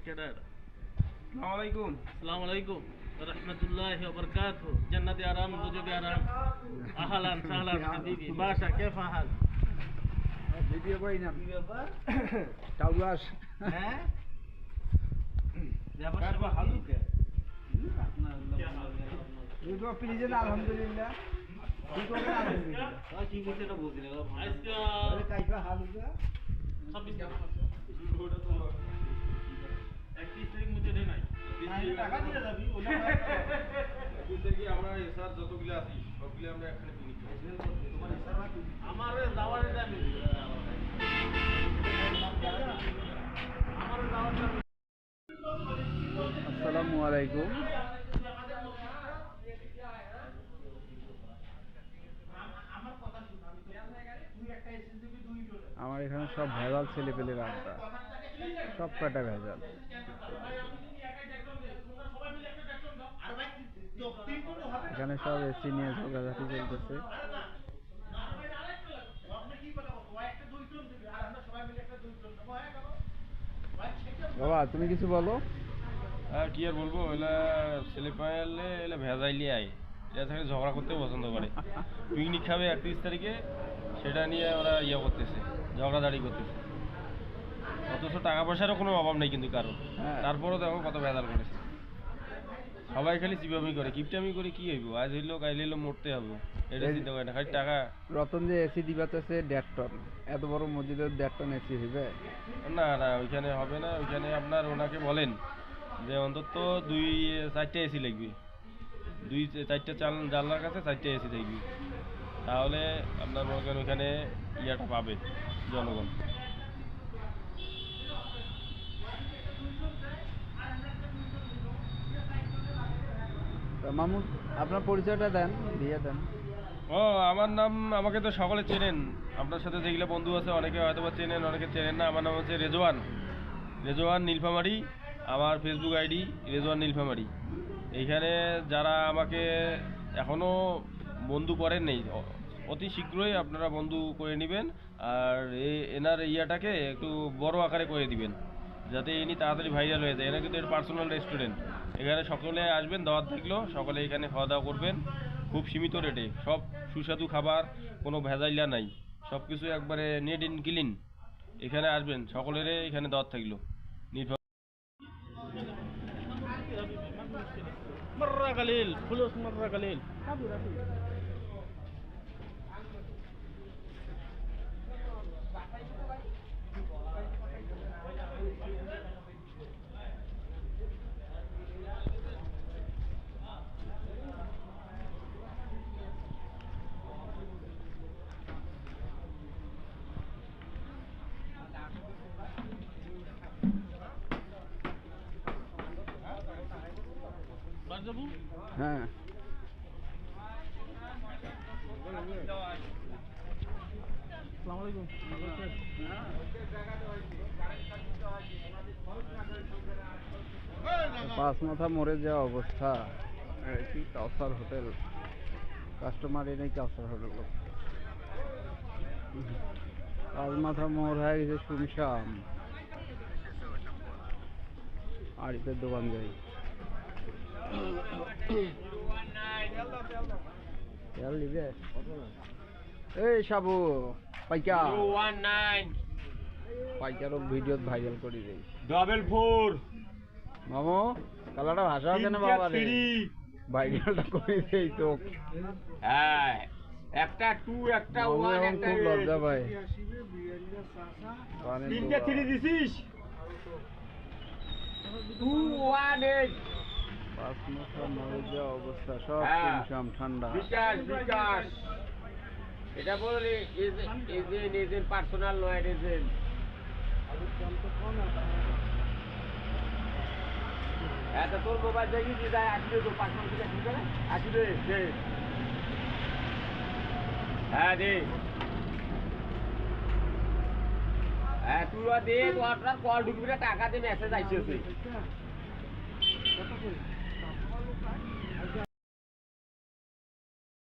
Cadre? আসসালামু আলাইকুম। আসসালামু আলাইকুম ওয়া রাহমাতুল্লাহি ওয়া বারাকাতুহু। জান্নাতে আরাম, দুজকে আরাম। আহলান সাহলান হাবিবি। বাশা কেফ হাল? ভিডিও কই না? কি ব্যাপার? চাউলাস। হ্যাঁ? ব্যাপার হালু কে? এই তো প্রিজেন আলহামদুলিল্লাহ। ঠিক হবে আলহামদুলিল্লাহ। কি বলতে এটা বলতে না। আজকে আরে কাইফা হালুকা? 26 টাকা আছে। ওটা তো 31 তারিখ মুঝে দেনা নাই। টাকা দিয়ে যাবি ওটা। কি আমরা এসআর যতগুলো আছি সবগুলো আমরা এখানে কিনি। তোমার ইশারা কি? আমার যাওয়ার টাইম আসসালামু আলাইকুম। আমার এখানে সব ভেজাল ছেলে পেলে রাস্তা, সব কটা ভেজাল। এখানে সব এসি নিয়ে ঝগড়াঝাটি চলতেছে। বাবা তুমি কিছু বলো। আর কি আর বলবো, এলা ছেলে পাইলে এলা ভেজাইলি আয়, এরা থাকে ঝগড়া করতে পছন্দ করে। পিকনিক খাবে 31 তারিখে, সেটা নিয়ে ওরা ইয়ে করতেছে, ঝগড়াঝাড়ি করতেছে। অথচ টাকা পয়সারও কোনো অভাব নেই কিন্তু কারণ, তারপরও দেখো কত ভেজাল করেছে। সবাই খালি চিপামি করে, কিপটামি করে কি হইব, আজ হইলো কাইল হইলো মরতে হবে, এটা চিন্তা করে না, খালি টাকা। রতন যে এসি দিবাতেছে 1.5 টন, এত বড় মসজিদের 1.5 টন এসি হইবে? না না, ওইখানে হবে না। ওইখানে আপনার ওনাকে বলেন যে অন্তত 2-4টা এসি লাগবে, 2-4টা জানলার কাছে 4টা এসি থাকবে, তাহলে আপনার মনে করেন ওইখানে ইয়াটা পাবে জনগণ। মামুন আপনার পরিচয়টা দেন, দিয়ে দেন। ও আমার নাম, আমাকে তো সকলে চেনেন, আপনার সাথে যেগুলো বন্ধু আছে অনেকে হয়তো বা চেনেন, অনেকে চেনেন না। আমার নাম হচ্ছে রেজওয়ান, রেজওয়ান নীলফামারী। আমার ফেসবুক আইডি রেজওয়ান নীলফামারী। এইখানে যারা আমাকে এখনও বন্ধু করেন নেই, অতি শীঘ্রই আপনারা বন্ধু করে নেবেন। আর এনার ইয়াটাকে একটু বড় আকারে করে দিবেন, যাতে ইনি তাড়াতাড়ি ভাইরাল হয়ে যায়। এনার কিন্তু এর পার্সোনাল রেস্টুরেন্ট, এখানে সকলে আসবেন, দাওয়াত থাকলো, সকলে এখানে খাওয়া দাওয়া করবেন খুব সীমিত রেটে, সব সুস্বাদু খাবার, কোনো ভেজাইলা নাই, সব কিছু একবারে নেট ইন ক্লিন। এখানে আসবেন, সকলের এখানে দাওয়াত থাকলো। مرة قليل فلوس مرة قليل. হ্যাঁ আসসালামু আলাইকুম। পাঁচ মাথা মরে যাওয়া অবস্থা। কি কাউসার হোটেল, কাস্টমার এনেই কাউসার হোটেল। পাঁচ মাথা মোড় হয়ে গেছে শুনশাম। আরিফের দোকান যাই। তেল নিবে? এই সাবু পাইকার, পাইকারও ভিডিও ভাইরাল করে দেই। 444 মামু কালাটা ভাষা কেন বাবা রে, ভাইরালটা করে দেই তো। হ্যাঁ, একটা 2 একটা 1 একটা খুব লজ্জা ভাই। 3টে 3 দিছিস 218। পাঁচ মাথা মরে যাওয়া অবস্থা, সব শুনশাম ঠান্ডা। বিকাশ বিকাশ, এটা বলে এজেন্ট পার্সোনাল নয়, এজেন্ট। এটা তোর মোবাইল দেখি যে যায় আসলে তো পার্সোনাল থেকে ঠিক আছে, আসলে দে। হ্যাঁ দে, হ্যাঁ তুই দে, তো আপনার কল ঢুকবি না, টাকা দিয়ে মেসেজ আইসেছে।